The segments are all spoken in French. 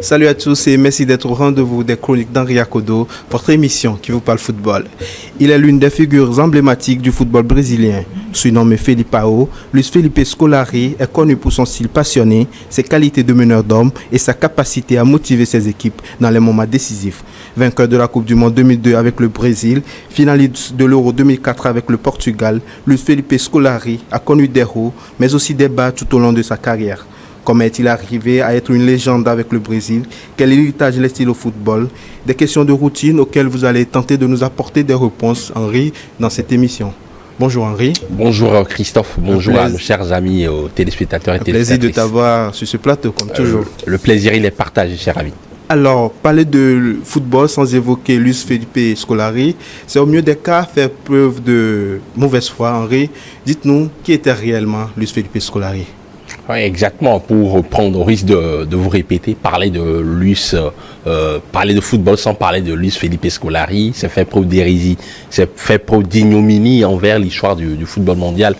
Salut à tous et merci d'être au rendez-vous des chroniques d'Henri Akodo, votre émission qui vous parle football. Il est l'une des figures emblématiques du football brésilien. Surnommé Felipao, Luis Felipe Scolari est connu pour son style passionné, ses qualités de meneur d'hommes et sa capacité à motiver ses équipes dans les moments décisifs. Vainqueur de la Coupe du Monde 2002 avec le Brésil, finaliste de l'Euro 2004 avec le Portugal, Luis Felipe Scolari a connu des hauts mais aussi des bas tout au long de sa carrière. Comment est-il arrivé à être une légende avec le Brésil? Quel héritage laisse-t-il au football? Des questions de routine auxquelles vous allez tenter de nous apporter des réponses, Henri, dans cette émission. Bonjour Henri. Bonjour Christophe, bonjour à nos chers amis téléspectateurs et téléspectatrices. Plaisir de t'avoir sur ce plateau, comme toujours. Le plaisir, il est partagé, cher ami. Alors, parler de football sans évoquer Luis Felipe Scolari, c'est au mieux des cas faire preuve de mauvaise foi, Henri. Dites-nous, qui était réellement Luis Felipe Scolari? Oui, exactement. Pour prendre au risque de vous répéter, parler de football sans parler de Luis Felipe Scolari, c'est faire preuve d'hérésie, c'est faire preuve d'ignominie envers l'histoire du football mondial.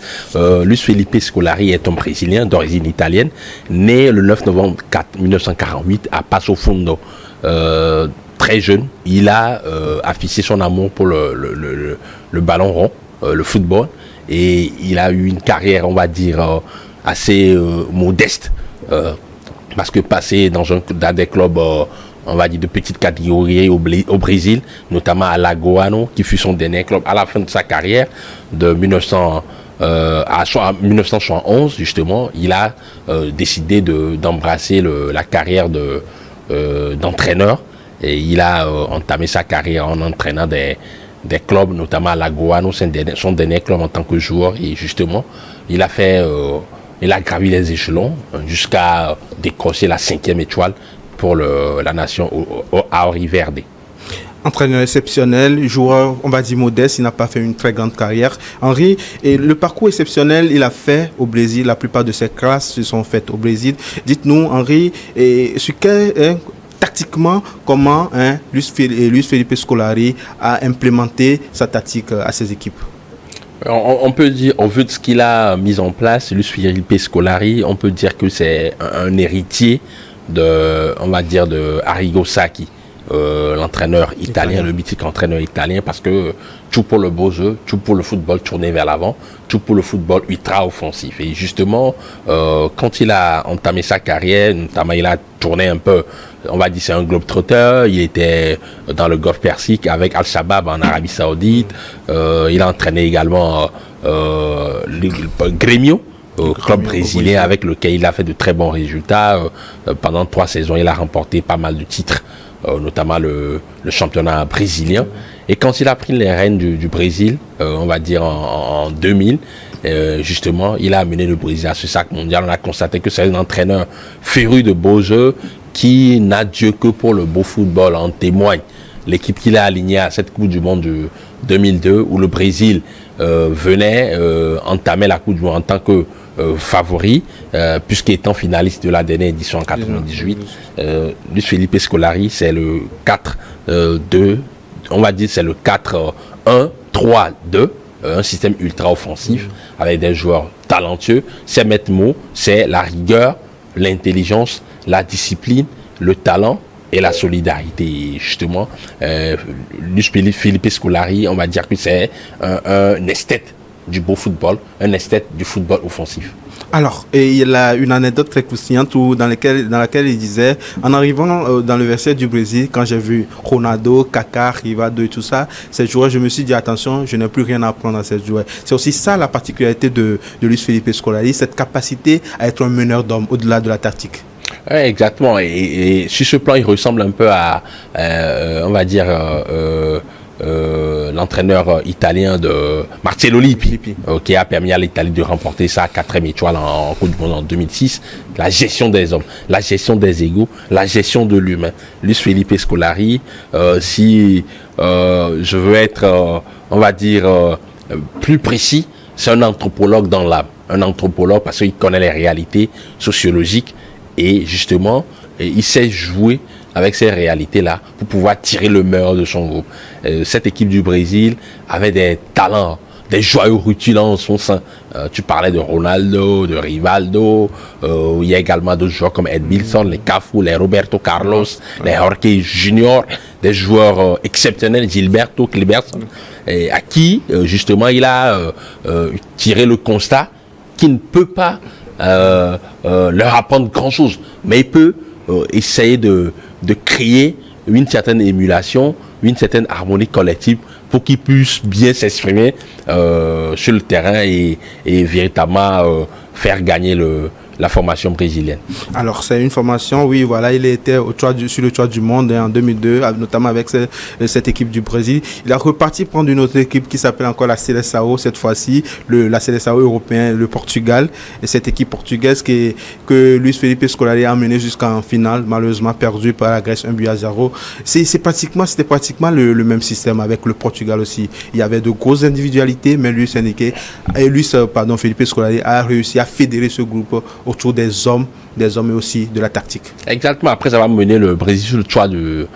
Luis Felipe Scolari est un Brésilien d'origine italienne, né le 9 novembre 1948 à Passo Fundo. Très jeune, il a affiché son amour pour le ballon rond, le football, et il a eu une carrière, on va dire, assez modeste, parce que passer dans des clubs, on va dire, de petite catégorie au Brésil, notamment à Lagoano, qui fut son dernier club à la fin de sa carrière, de 1971, justement, il a décidé d'embrasser la carrière d'entraîneur, et il a entamé sa carrière en entraînant des clubs, notamment à Lagoano, son dernier club en tant que joueur, et justement, il a gravi les échelons jusqu'à décrocher la 5e étoile pour la nation à Ori Verde. Entraîneur exceptionnel, joueur, on va dire modeste, il n'a pas fait une très grande carrière. Henri, et le parcours exceptionnel, il a fait au Brésil, la plupart de ses classes se sont faites au Brésil. Dites-nous, Henri, tactiquement, comment Luis Felipe Scolari a implémenté sa tactique à ses équipes? On peut dire, au vu de ce qu'il a mis en place, Luis Felipe Scolari, on peut dire que c'est un héritier de Arrigo Sacchi, l'entraîneur italien, le mythique entraîneur italien, parce que tout pour le beau jeu, tout pour le football tourné vers l'avant, tout pour le football ultra offensif. Et justement, quand il a entamé sa carrière, notamment il a tourné un peu, on va dire c'est un globe-trotter, il était dans le Golfe Persique avec Al-Shabaab en Arabie Saoudite, il a entraîné également Grêmio, club brésilien avec lequel il a fait de très bons résultats. Pendant 3 saisons, il a remporté pas mal de titres, notamment le championnat brésilien. Et quand il a pris les rênes du Brésil, on va dire en 2000, justement, il a amené le Brésil à ce sac mondial. On a constaté que c'est un entraîneur féru de beaux jeux qui n'a Dieu que pour le beau football. En témoigne l'équipe qu'il a alignée à cette Coupe du Monde de 2002, où le Brésil venait entamer la Coupe du Monde en tant que favori, puisqu'étant finaliste de la dernière édition en 98. Luis Felipe Scolari, c'est le 4-2, on va dire c'est le 4-1-3-2, un système ultra offensif avec des joueurs talentueux. Ses maîtres mots, c'est la rigueur, l'intelligence, la discipline, le talent et la solidarité. Et justement, Luis Felipe Scolari, on va dire que c'est un esthète du beau football, un esthète du football offensif. Alors, et il a une anecdote très croustillante dans laquelle il disait, en arrivant dans le verset du Brésil, quand j'ai vu Ronaldo, Kaká, Rivaldo et tout ça, ces joueurs, je me suis dit, attention, je n'ai plus rien à apprendre à ces joueurs. C'est aussi ça la particularité de Luis Felipe Scolari, cette capacité à être un meneur d'hommes au-delà de la tactique. Oui, exactement. Et sur ce plan, il ressemble un peu à, on va dire, l'entraîneur italien de Marcello Lippi, qui a permis à l'Italie de remporter sa 4e étoile en Coupe du Monde en 2006. La gestion des hommes, la gestion des égos, la gestion de l'humain. Luis Felipe Scolari, si je veux être, on va dire, plus précis, c'est un anthropologue dans l'âme. Un anthropologue parce qu'il connaît les réalités sociologiques et justement, il sait jouer avec ces réalités-là pour pouvoir tirer le meilleur de son groupe. Cette équipe du Brésil avait des talents des joyaux rutilants en son sein. Tu parlais de Ronaldo, de Rivaldo, il y a également d'autres joueurs comme Edmilson, les Cafu, les Roberto Carlos, les Jorge Junior, des joueurs exceptionnels, Gilberto Cliberson, à qui justement il a tiré le constat qu'il ne peut pas leur apprendre grand-chose, mais il peut essayer de créer une certaine émulation, une certaine harmonie collective pour qu'ils puissent bien s'exprimer sur le terrain et véritablement faire gagner la formation brésilienne. Alors, c'est une formation, oui, voilà, il était sur le toit du monde en 2002, notamment avec cette équipe du Brésil. Il a reparti prendre une autre équipe qui s'appelle encore la Seleção, cette fois-ci, la Seleção européen, le Portugal. Et cette équipe portugaise que Luis Felipe Scolari a amené jusqu'en finale, malheureusement perdu par la Grèce 1-0. C'était pratiquement le même système avec le Portugal aussi. Il y avait de grosses individualités, mais Felipe Scolari a réussi à fédérer ce groupe autour des hommes et aussi de la tactique. Exactement. Après avoir mené le Brésil sur le toit du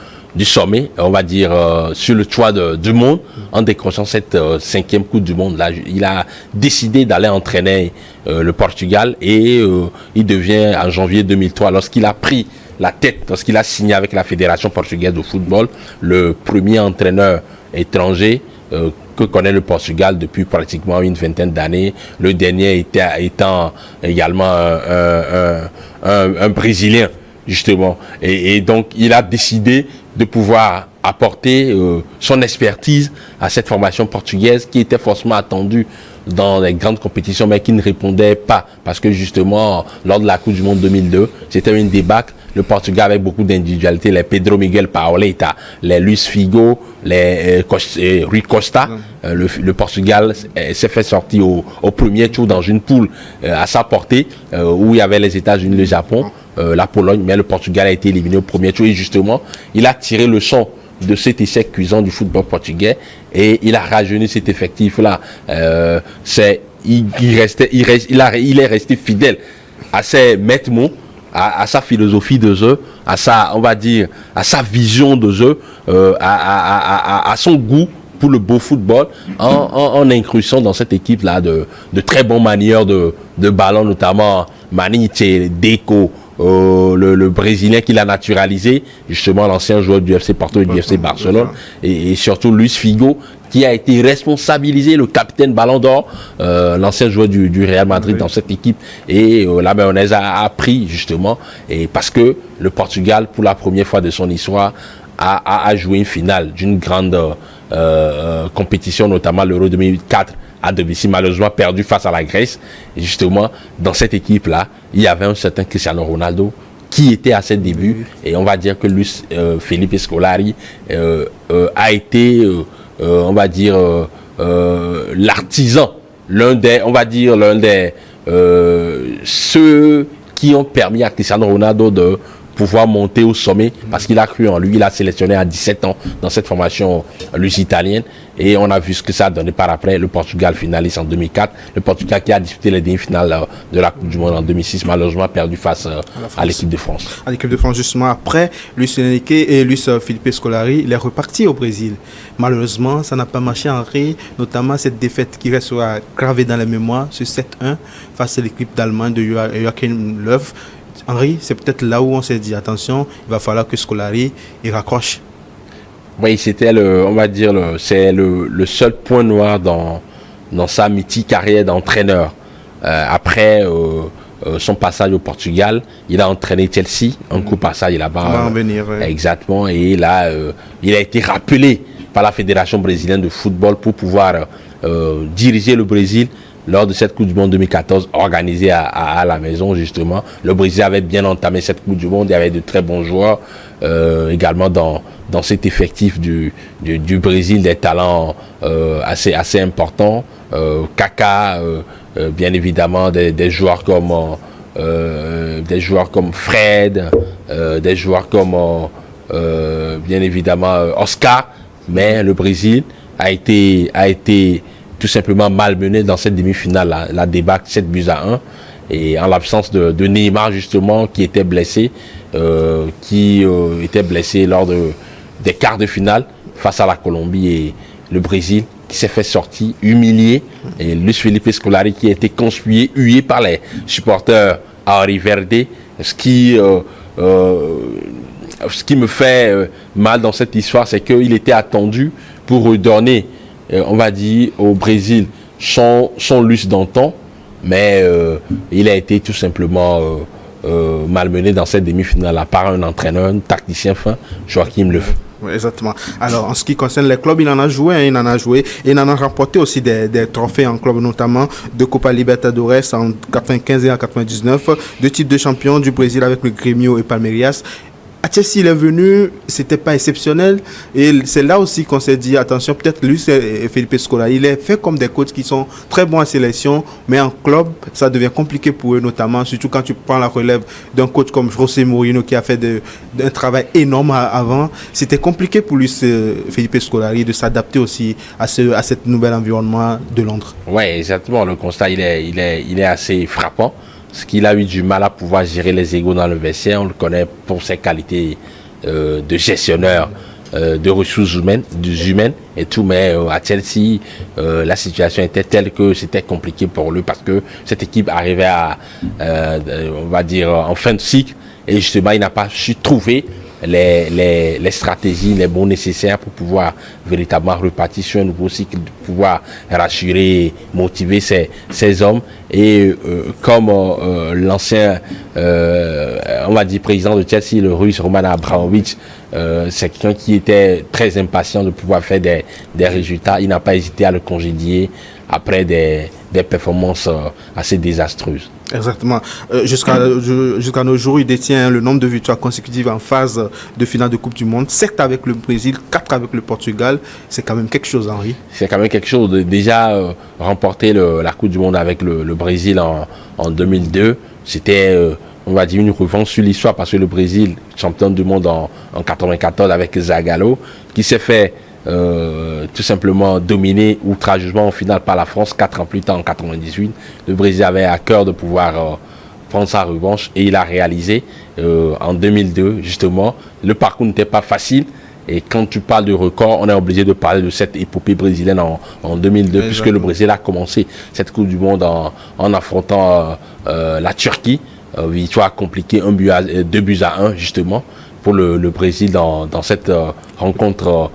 sommet, on va dire sur le toit du monde, en décrochant cette 5e Coupe du Monde, là, il a décidé d'aller entraîner le Portugal et il devient en janvier 2003, lorsqu'il a pris la tête, lorsqu'il a signé avec la Fédération portugaise de football, le premier entraîneur étranger que connaît le Portugal depuis pratiquement une vingtaine d'années. Le dernier étant également un Brésilien, justement. Et donc, il a décidé de pouvoir apporter son expertise à cette formation portugaise qui était forcément attendue dans les grandes compétitions, mais qui ne répondait pas. Parce que justement, lors de la Coupe du Monde 2002, c'était une débâcle. Le Portugal avec beaucoup d'individualités, les Pedro Miguel Paoletta, les Luis Figo, les Rui Costa. Le Portugal s'est fait sortir au premier tour dans une poule à sa portée, où il y avait les États-Unis, le Japon, la Pologne, mais le Portugal a été éliminé au premier tour. Et justement, il a tiré le son de cet échec cuisant du football portugais et il a rajeuni cet effectif-là. Il est resté fidèle à ses maîtres mots, à sa philosophie de jeu, à sa, on va dire, à sa vision de jeu, à son goût pour le beau football, en incrustant dans cette équipe-là de très bons manieurs de ballon, notamment Maniche, Deco, le Brésilien qui l'a naturalisé, justement l'ancien joueur du FC Porto et du FC Barcelone, et surtout Luis Figo, qui a été responsabilisé, le capitaine Ballon d'Or, l'ancien joueur du Real Madrid dans cette équipe. Et la mayonnaise a pris, justement, et parce que le Portugal, pour la première fois de son histoire, a joué une finale d'une grande compétition, notamment l'Euro 2004, à domicile, malheureusement perdu face à la Grèce. Et justement, dans cette équipe-là, il y avait un certain Cristiano Ronaldo qui était à ses débuts. Et on va dire que Luis Felipe Scolari a été, on va dire, l'artisan, ceux qui ont permis à Cristiano Ronaldo de pouvoir monter au sommet, parce qu'il a cru en lui. Il a sélectionné à 17 ans dans cette formation lusitanienne et on a vu ce que ça a donné par après. Le Portugal finaliste en 2004, le Portugal qui a disputé les demi-finales de la Coupe du Monde en 2006, malheureusement perdu face à l'équipe de France. À l'équipe de France, justement, après, Luis Enrique et Luis Felipe Scolari, il est reparti au Brésil. Malheureusement, ça n'a pas marché, Henri, notamment cette défaite qui restera gravée dans la mémoire, ce 7-1 face à l'équipe d'Allemagne de Joachim Löw. Henri, c'est peut-être là où on s'est dit, attention, il va falloir que Scolari il raccroche. Oui, c'était c'est le seul point noir dans sa mythique carrière d'entraîneur. Après son passage au Portugal, il a entraîné Chelsea, un coup passage là-bas. Exactement, et là, il a été rappelé par la Fédération brésilienne de football pour pouvoir diriger le Brésil lors de cette Coupe du Monde 2014 organisée à la maison, justement. Le Brésil avait bien entamé cette Coupe du Monde, il y avait de très bons joueurs également dans cet effectif du Brésil, des talents assez importants. Kaká, bien évidemment, des joueurs comme Fred, des joueurs comme bien évidemment Oscar, mais le Brésil a été tout simplement malmené dans cette demi-finale, la débâcle 7-1, et en l'absence de Neymar, justement, qui était blessé lors des quarts de finale face à la Colombie, et le Brésil qui s'est fait sortir, humilié, et Luis Felipe Scolari qui a été conspué, hué par les supporters à Henri Verde, ce qui me fait mal dans cette histoire, c'est qu'il était attendu pour redonner, on va dire, au Brésil son luxe d'antan, mais il a été tout simplement malmené dans cette demi-finale par un entraîneur, un tacticien fin, Joachim Löw. Oui, exactement. Alors, en ce qui concerne les clubs, il en a joué et il en a remporté aussi des trophées en club, notamment de Copa Libertadores en 95 et en 99, 2 titres de champion du Brésil avec le Grêmio et Palmeiras. À Chelsea, il est venu, c'était pas exceptionnel. Et c'est là aussi qu'on s'est dit, attention, peut-être lui, c'est Felipe Scolari. Il est fait comme des coachs qui sont très bons en sélection, mais en club, ça devient compliqué pour eux, notamment, surtout quand tu prends la relève d'un coach comme José Mourinho qui a fait un travail énorme avant. C'était compliqué pour lui, Felipe Scolari, de s'adapter aussi à ce nouvel environnement de Londres. Oui, exactement. Le constat, il est assez frappant. Parce qu'il a eu du mal à pouvoir gérer les égos dans le vestiaire. On le connaît pour ses qualités de gestionnaire de ressources humaines et tout. Mais à Chelsea, la situation était telle que c'était compliqué pour lui parce que cette équipe arrivait on va dire, en fin de cycle. Et justement, il n'a pas su trouver les stratégies, les bons nécessaires pour pouvoir véritablement repartir sur un nouveau cycle, de pouvoir rassurer, motiver ces hommes. Et comme l'ancien, on va dire, président de Chelsea, le Russe Roman Abramovich, c'est quelqu'un qui était très impatient de pouvoir faire des résultats. Il n'a pas hésité à le congédier après des performances assez désastreuses. Exactement. Jusqu'à nos jours, il détient le nombre de victoires consécutives en phase de finale de Coupe du Monde. 7 avec le Brésil, 4 avec le Portugal. C'est quand même quelque chose, Henri. C'est quand même quelque chose. Déjà, remporter la Coupe du Monde avec le Brésil en 2002, c'était, on va dire, une revanche sur l'histoire parce que le Brésil, champion du monde en 94 avec Zagallo, qui s'est fait tout simplement dominé outrageusement en finale par la France 4 ans plus tard en 98. Le Brésil avait à cœur de pouvoir prendre sa revanche et il a réalisé en 2002 justement. Le parcours n'était pas facile et quand tu parles de record, on est obligé de parler de cette épopée brésilienne en 2002. Exactement. Puisque le Brésil a commencé cette Coupe du Monde en affrontant la Turquie, victoire compliquée 2-1 justement pour le Brésil dans cette rencontre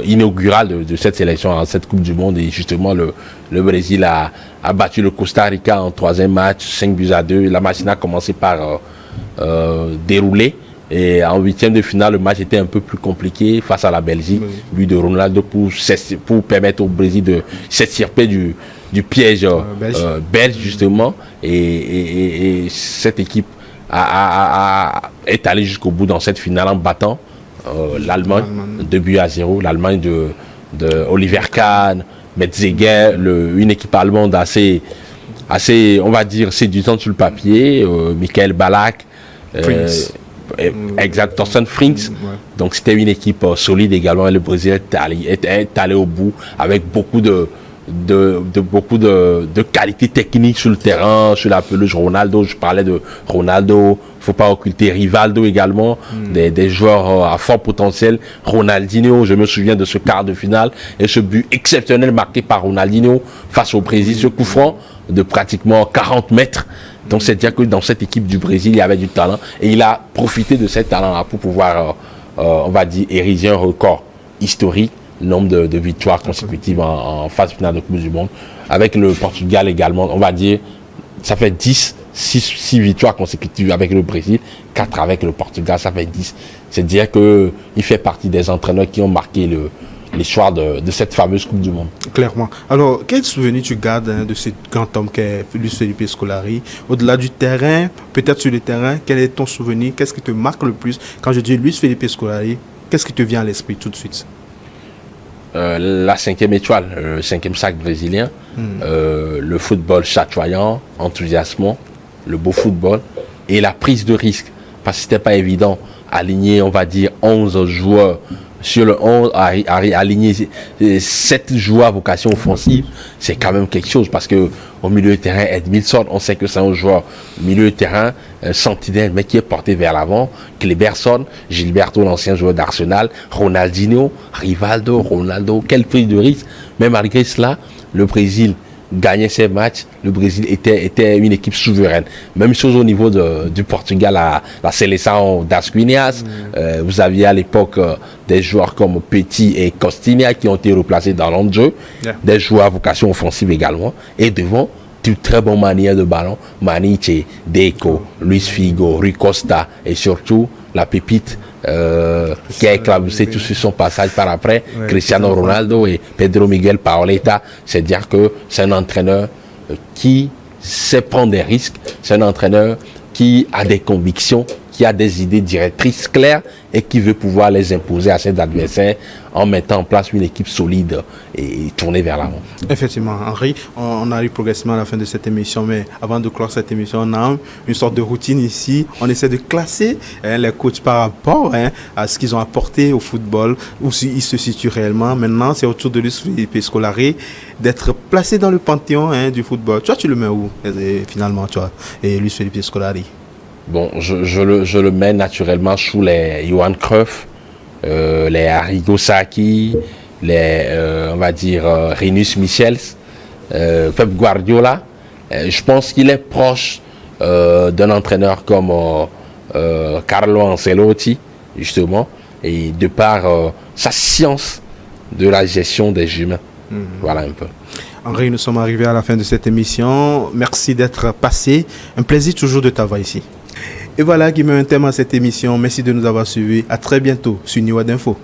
inaugurale de cette sélection, cette Coupe du Monde. Et justement, le Brésil a battu le Costa Rica en 3e match, 5-2. La machine a commencé par dérouler. Et en 8e de finale, le match était un peu plus compliqué face à la Belgique. But de Ronaldo pour permettre au Brésil de s'extirper du piège belge, justement. Et cette équipe est allée jusqu'au bout dans cette finale en battant l'Allemagne 2-0, l'Allemagne de Oliver Kahn, Metzeger, une équipe allemande assez, on va dire, séduisante sur le papier, Michael Ballack, exact, Thorsten Frings. Donc c'était une équipe solide également et le Brésil est allé au bout avec beaucoup de qualité technique sur le terrain, sur la pelouse. Ronaldo, je parlais de Ronaldo, faut pas occulter Rivaldo également, des joueurs à fort potentiel. Ronaldinho, je me souviens de ce quart de finale et ce but exceptionnel marqué par Ronaldinho face au Brésil, ce coup franc de pratiquement 40 mètres. Donc c'est-à-dire que dans cette équipe du Brésil, il y avait du talent et il a profité de cet talent-là pour pouvoir, on va dire, ériger un record historique, nombre de victoires consécutives en phase finale de Coupe du Monde. Avec le Portugal également, on va dire, ça fait 6 victoires consécutives avec le Brésil, 4 avec le Portugal, ça fait 10. C'est-à-dire qu'il fait partie des entraîneurs qui ont marqué l'histoire de cette fameuse Coupe du Monde. Clairement. Alors, quel souvenir tu gardes de ce grand homme qu'est Luis Felipe Scolari? Au-delà du terrain, peut-être sur le terrain, quel est ton souvenir? Qu'est-ce qui te marque le plus? Quand je dis Luis Felipe Scolari, qu'est-ce qui te vient à l'esprit tout de suite? La 5e étoile, le 5e sac brésilien, le football chatoyant, enthousiasmant, le beau football et la prise de risque. Parce que c'était pas évident, aligner, on va dire, 11 joueurs sur le 11, aligner 7 joueurs à vocation offensive, c'est quand même quelque chose. Parce que au milieu de terrain, Edmilson, on sait que c'est un joueur milieu de terrain, sentinelle, mais qui est porté vers l'avant. Kleberson, Gilberto, l'ancien joueur d'Arsenal, Ronaldinho, Rivaldo, Ronaldo, quelle prise de risque. Mais malgré cela, le Brésil gagnait ses matchs, le Brésil était une équipe souveraine. Même chose au niveau du Portugal, la sélection d'Asquinias. Vous aviez à l'époque des joueurs comme Petit et Costinha qui ont été replacés dans l'ordre de jeu, des joueurs à vocation offensive également, et devant, de très bonne manière de ballon, Maniche, Deco, Luis Figo, Rui Costa, et surtout la pépite qui a éclaboussé tout sur son passage par après, Cristiano Ronaldo et Pedro Miguel Paoletta. C'est dire que c'est un entraîneur qui sait prendre des risques, c'est un entraîneur qui a des convictions, qui a des idées directrices claires et qui veut pouvoir les imposer à ses adversaires en mettant en place une équipe solide et tournée vers l'avant. Effectivement, Henri, on arrive progressivement à la fin de cette émission, mais avant de clore cette émission, on a une sorte de routine ici. On essaie de classer les coachs par rapport à ce qu'ils ont apporté au football, où ils se situent réellement. Maintenant, c'est au tour de Luis Felipe Scolari d'être placé dans le panthéon du football. Toi, tu le mets où, finalement, toi, et Luis Felipe Scolari? Bon, je le mets naturellement sous les Johan Cruyff, les Arrigo Sacchi, on va dire Rinus Michels, Pep Guardiola. Je pense qu'il est proche d'un entraîneur comme Carlo Ancelotti, justement, et de par sa science de la gestion des humains. Voilà un peu. Henri, nous sommes arrivés à la fin de cette émission. Merci d'être passé. Un plaisir toujours de t'avoir ici. Et voilà qui met un thème à cette émission. Merci de nous avoir suivis. À très bientôt sur Niwa d'Info.